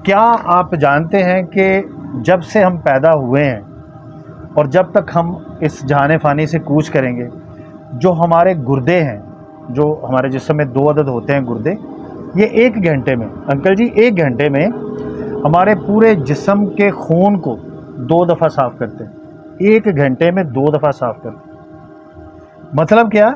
क्या आप जानते हैं कि जब से हम पैदा हुए हैं और जब तक हम इस जहान फ़ानी से कूच करेंगे, जो हमारे गुर्दे हैं, जो हमारे जिस्म में 2 अदद होते हैं गुर्दे, ये 1 घंटे में, अंकल जी 1 घंटे में हमारे पूरे जिस्म के खून को 2 दफ़ा साफ़ करते हैं। 1 घंटे में 2 दफ़ा साफ़ करते हैं। मतलब क्या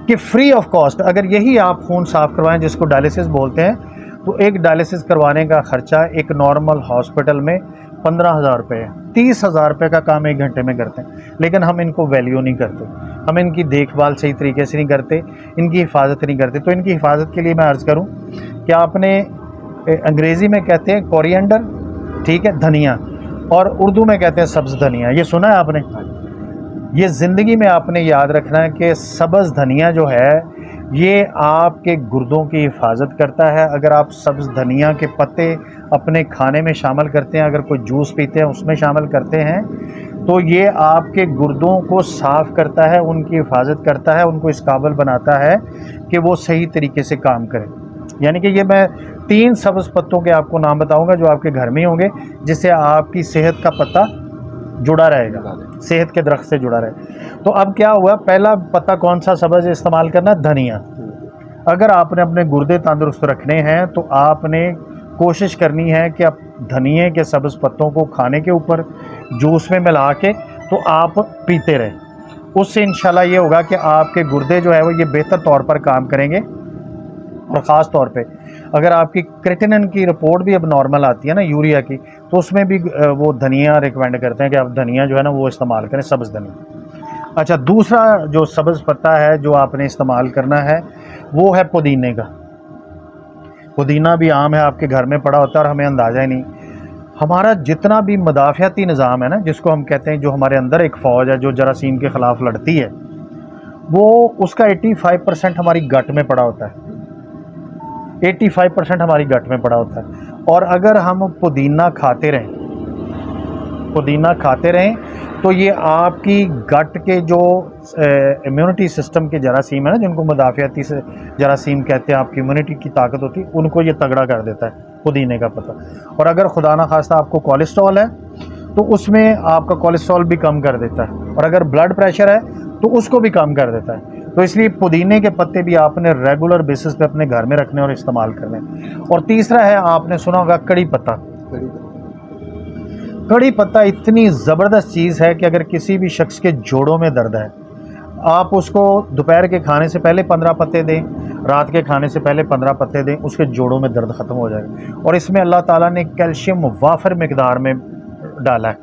कि फ्री ऑफ कॉस्ट अगर यही आप खून साफ़ करवाएं, जिसको डायलिसिस बोलते हैं, तो एक डायलिसिस करवाने का ख़र्चा एक नॉर्मल हॉस्पिटल में 15,000 रुपये है। 30,000 रुपये का काम 1 घंटे में करते हैं, लेकिन हम इनको वैल्यू नहीं करते, हम इनकी देखभाल सही तरीके से नहीं करते, इनकी हिफाजत नहीं करते। तो इनकी हिफाजत के लिए मैं अर्ज़ करूं कि आपने अंग्रेज़ी में कहते हैं कोरिएंडर, ठीक है, धनिया, और उर्दू में कहते हैं सब्ज़ धनिया। ये सुना है आपने? ये ज़िंदगी में आपने याद रखना है कि सब्ज़ धनिया जो है ये आपके गुर्दों की हिफाजत करता है। अगर आप सब्ज़ धनिया के पत्ते अपने खाने में शामिल करते हैं, अगर कोई जूस पीते हैं उसमें शामिल करते हैं, तो ये आपके गुर्दों को साफ़ करता है, उनकी हिफाजत करता है, उनको इस काबिल बनाता है कि वो सही तरीके से काम करें। यानी कि ये मैं 3 सब्ज़ पत्तों के आपको नाम बताऊंगा जो आपके घर में होंगे, जिससे आपकी सेहत का पत्ता जुड़ा रहेगा, सेहत के दरख्त से जुड़ा रहे। तो अब क्या हुआ, पहला पत्ता कौन सा सब्ज़ इस्तेमाल करना? धनिया। अगर आपने अपने गुर्दे तंदुरुस्त रखने हैं तो आपने कोशिश करनी है कि आप धनिए के सब्ज़ पत्तों को खाने के ऊपर जूस में मिला के तो आप पीते रहें। उससे इंशाल्लाह ये होगा कि आपके गुर्दे जो है वो ये बेहतर तौर पर काम करेंगे। और ख़ास तौर पे अगर आपकी क्रिएटिनिन की रिपोर्ट भी अब नॉर्मल आती है ना, यूरिया की, तो उसमें भी वो धनिया रिकमेंड करते हैं कि आप धनिया जो है ना वो इस्तेमाल करें, सब्ज़ धनिया। अच्छा, दूसरा जो सब्ज़ पत्ता है जो आपने इस्तेमाल करना है वो है पुदीने का। पुदीना भी आम है, आपके घर में पड़ा होता है और हमें अंदाज़ा ही नहीं। हमारा जितना भी मदाफ़ियाती निज़ाम है ना, जिसको हम कहते हैं, जो हमारे अंदर एक फ़ौज है जो जरासीम के ख़िलाफ़ लड़ती है, वो उसका 85% हमारी गट में पड़ा होता है। 85% हमारी गट में पड़ा होता है। और अगर हम पुदीना खाते रहें तो ये आपकी गट के जो इम्यूनिटी सिस्टम के जरासीम है ना, जिनको मदाफ़ियाती से जरासीम कहते हैं, आपकी इम्यूनिटी की ताकत होती है, उनको ये तगड़ा कर देता है पुदीने का पत्ता। और अगर खुदा ना खास्ता आपको कोलेस्ट्रॉल है तो उसमें आपका कोलेस्ट्रॉल भी कम कर देता है, और अगर ब्लड प्रेशर है तो उसको भी कम कर देता है। तो इसलिए पुदीने के पत्ते भी आपने रेगुलर बेसिस पे अपने घर में रखने और इस्तेमाल करने। और तीसरा है, आपने सुना होगा कड़ी पत्ता। कड़ी पत्ता इतनी ज़बरदस्त चीज़ है कि अगर किसी भी शख्स के जोड़ों में दर्द है, आप उसको दोपहर के खाने से पहले 15 पत्ते दें, रात के खाने से पहले 15 पत्ते दें, उसके जोड़ों में दर्द ख़त्म हो जाएगा। और इसमें अल्लाह ताला ने कैल्शियम वाफर मिकदार में डाला है,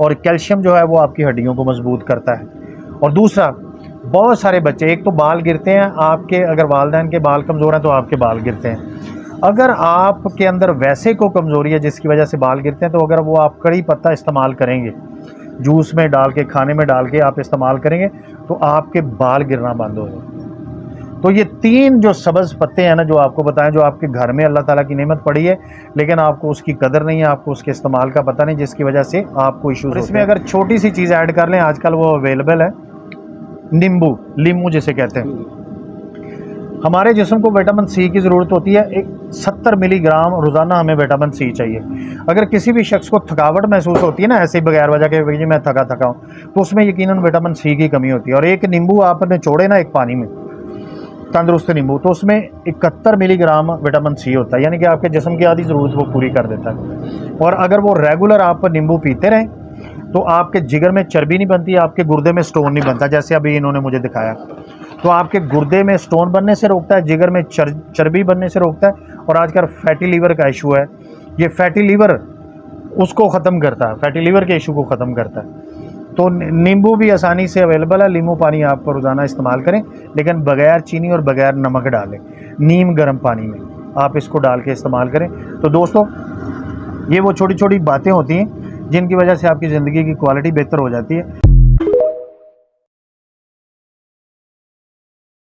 और कैल्शियम जो है वो आपकी हड्डियों को मजबूत करता है। और दूसरा, बहुत सारे बच्चे, एक तो बाल गिरते हैं आपके, अगर वालिदैन के बाल कमज़ोर हैं तो आपके बाल गिरते हैं। अगर आपके अंदर वैसे को कमज़ोरी है जिसकी वजह से बाल गिरते हैं, तो अगर वो आप कड़ी पत्ता इस्तेमाल करेंगे, जूस में डाल के, खाने में डाल के आप इस्तेमाल करेंगे, तो आपके बाल गिरना बंद हो जाए। तो ये 3 जो सब्ज़ पत्ते हैं ना, जो आपको बताएं, जो आपके घर में अल्लाह ताला की नेमत पड़ी है, लेकिन आपको उसकी कदर नहीं है, आपको उसके इस्तेमाल का पता नहीं, जिसकी वजह से आपको इशूज़ होते हैं। इसमें अगर छोटी सी चीज़ ऐड कर लें, आजकल वो अवेलेबल है, नींबू जिसे कहते हैं। हमारे जिस्म को विटामिन सी की ज़रूरत होती है, 70 मिलीग्राम रोज़ाना हमें विटामिन सी चाहिए। अगर किसी भी शख्स को थकावट महसूस होती है ना, ऐसे ही बगैर वजह के, जी मैं थका हूँ, तो उसमें यकीनन विटामिन सी की कमी होती है। और एक नींबू आपने छोड़े ना एक पानी में, तंदुरुस्त नींबू, तो उसमें 71 मिलीग्राम विटामिन सी होता है, यानी कि आपके जिस्म की आधी ज़रूरत वो पूरी कर देता है। और अगर वो रेगुलर आप नींबू पीते रहें तो आपके जिगर में चर्बी नहीं बनती, आपके गुर्दे में स्टोन नहीं बनता, जैसे अभी इन्होंने मुझे दिखाया। तो आपके गुर्दे में स्टोन बनने से रोकता है, जिगर में चर्बी बनने से रोकता है। और आजकल फैटी लीवर का इशू है, ये फैटी लीवर उसको ख़त्म करता है, फैटी लीवर के इशू को ख़त्म करता है। तो नींबू भी आसानी से अवेलेबल है। नींबू पानी आप रोज़ाना इस्तेमाल करें, लेकिन बगैर चीनी और बगैर नमक डालें, नीम गर्म पानी में आप इसको डाल के इस्तेमाल करें। तो दोस्तों, ये वो छोटी छोटी बातें होती हैं जिनकी वजह से आपकी ज़िंदगी की क्वालिटी बेहतर हो जाती है।